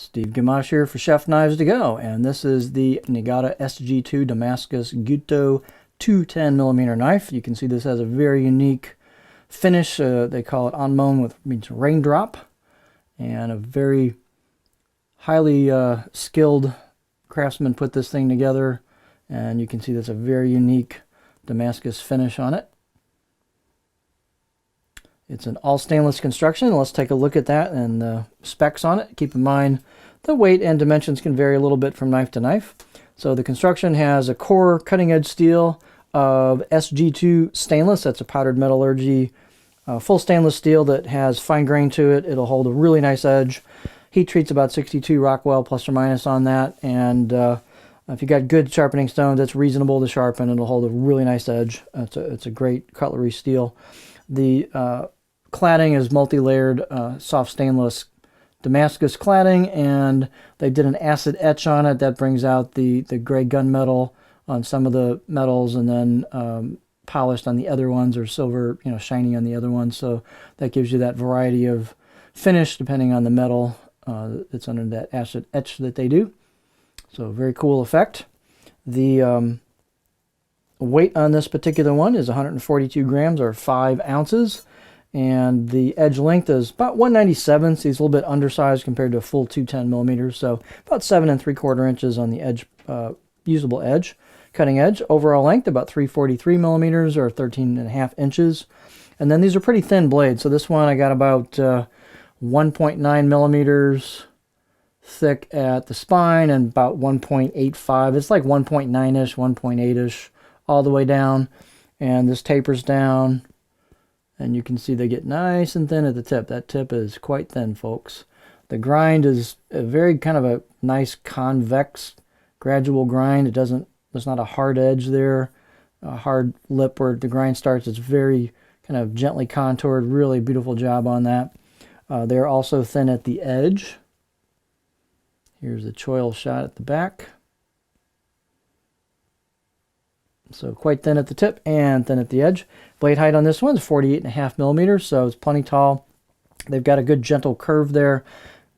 Steve Gamache here for Chef Knives to Go, and this is the Nigara SG2 Damascus Gyuto 210mm knife. You can see this has a very unique finish. They call it onmon, which means raindrop, and a very highly skilled craftsman put this thing together, and you can see there's a very unique Damascus finish on it. It's an all stainless construction. Let's take a look at that and the specs on it. Keep in mind the weight and dimensions can vary a little bit from knife to knife. So the construction has a core cutting edge steel of SG2 stainless. That's a powdered metallurgy full stainless steel that has fine grain to it. It'll hold a really nice edge. Heat treats about 62 Rockwell plus or minus on that. And if you got good sharpening stones, that's reasonable to sharpen. It'll hold a really nice edge. It's a great cutlery steel. The cladding is multi-layered soft stainless Damascus cladding, and they did an acid etch on it that brings out the gray gunmetal on some of the metals, and then polished on the other ones, or silver, shiny on the other ones. So that gives you that variety of finish depending on the metal that's under that acid etch that they do. So very cool effect. The weight on this particular one is 142 grams or 5 ounces. And the edge length is about 197, so it's a little bit undersized compared to a full 210mm, so about 7 3/4 inches on the edge, usable edge, cutting edge. Overall length about 343mm or 13.5 inches. And then these are pretty thin blades, so this one I got about 1.9mm thick at the spine and about 1.85. It's like 1.9-ish, 1.8-ish all the way down, and this tapers down. And you can see they get nice and thin at the tip. That tip is quite thin, folks. The grind is a very kind of a nice convex, gradual grind. There's not a hard edge there, a hard lip where the grind starts. It's very kind of gently contoured. Really beautiful job on that. They're also thin at the edge. Here's the choil shot at the back. So quite thin at the tip and thin at the edge. Blade height on this one is 48.5mm, so it's plenty tall. They've got a good gentle curve there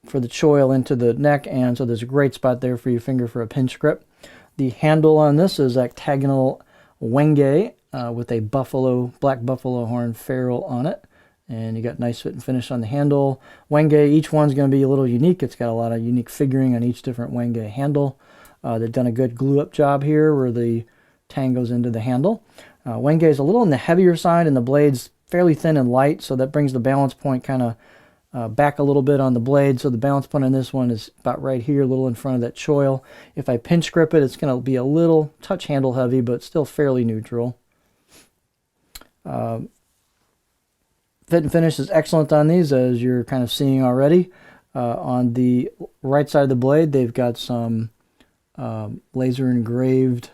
for the choil into the neck, and so there's a great spot there for your finger for a pinch grip. The handle on this is octagonal wenge with a black buffalo horn ferrule on it. And you got nice fit and finish on the handle. Wenge, each one's going to be a little unique. It's got a lot of unique figuring on each different wenge handle. They've done a good glue-up job here where the tang goes into the handle. Wenge is a little on the heavier side, and the blade's fairly thin and light, so that brings the balance point kind of back a little bit on the blade. So the balance point on this one is about right here, a little in front of that choil. If I pinch grip it, it's going to be a little touch handle heavy, but still fairly neutral. Fit and finish is excellent on these, as you're kind of seeing already. On the right side of the blade, they've got some laser engraved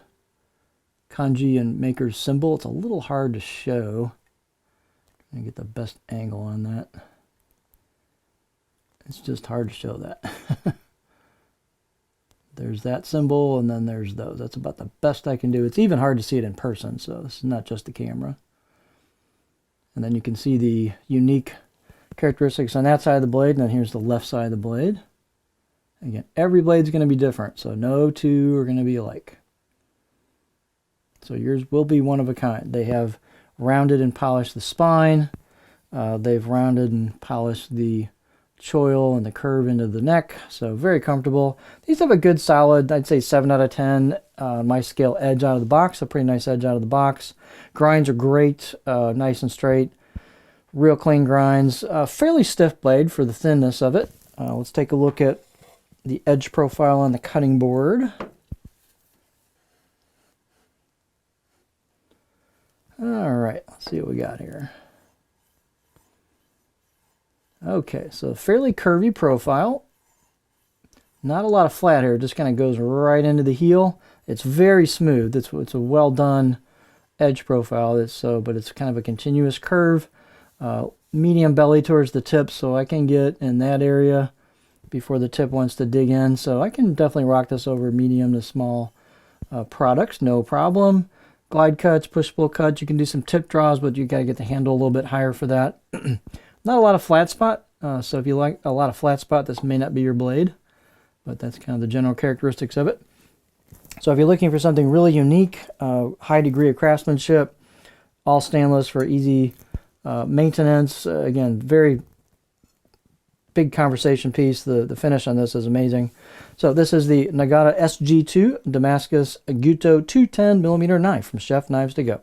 kanji and maker's symbol. It's a little hard to show. I'm gonna get the best angle on that. It's just hard to show that. There's that symbol, and then there's those. That's about the best I can do. It's even hard to see it in person, so this is not just the camera. And then you can see the unique characteristics on that side of the blade, and then here's the left side of the blade. Again, every blade's going to be different, so no two are going to be alike. So yours will be one of a kind. They have rounded and polished the spine. They've rounded and polished the choil and the curve into the neck. So very comfortable. These have a good solid, I'd say 7 out of 10 my scale edge out of the box. A pretty nice edge out of the box. Grinds are great, nice and straight. Real clean grinds. Fairly stiff blade for the thinness of it. Let's take a look at the edge profile on the cutting board. All right, let's see what we got here. Okay, so fairly curvy profile. Not a lot of flat here, it just kind of goes right into the heel. It's very smooth. It's a well done edge profile. But it's kind of a continuous curve. Medium belly towards the tip, so I can get in that area before the tip wants to dig in. So I can definitely rock this over medium to small products, no problem. Glide cuts, push-pull cuts. You can do some tip draws, but you got to get the handle a little bit higher for that. Not a lot of flat spot, so if you like a lot of flat spot, this may not be your blade. but that's kind of the general characteristics of it. So if you're looking for something really unique, high degree of craftsmanship, all stainless for easy maintenance, again, very big conversation piece. The finish on this is amazing. So this is the Nigara SG2 Damascus Gyuto 210mm knife from Chef Knives to Go.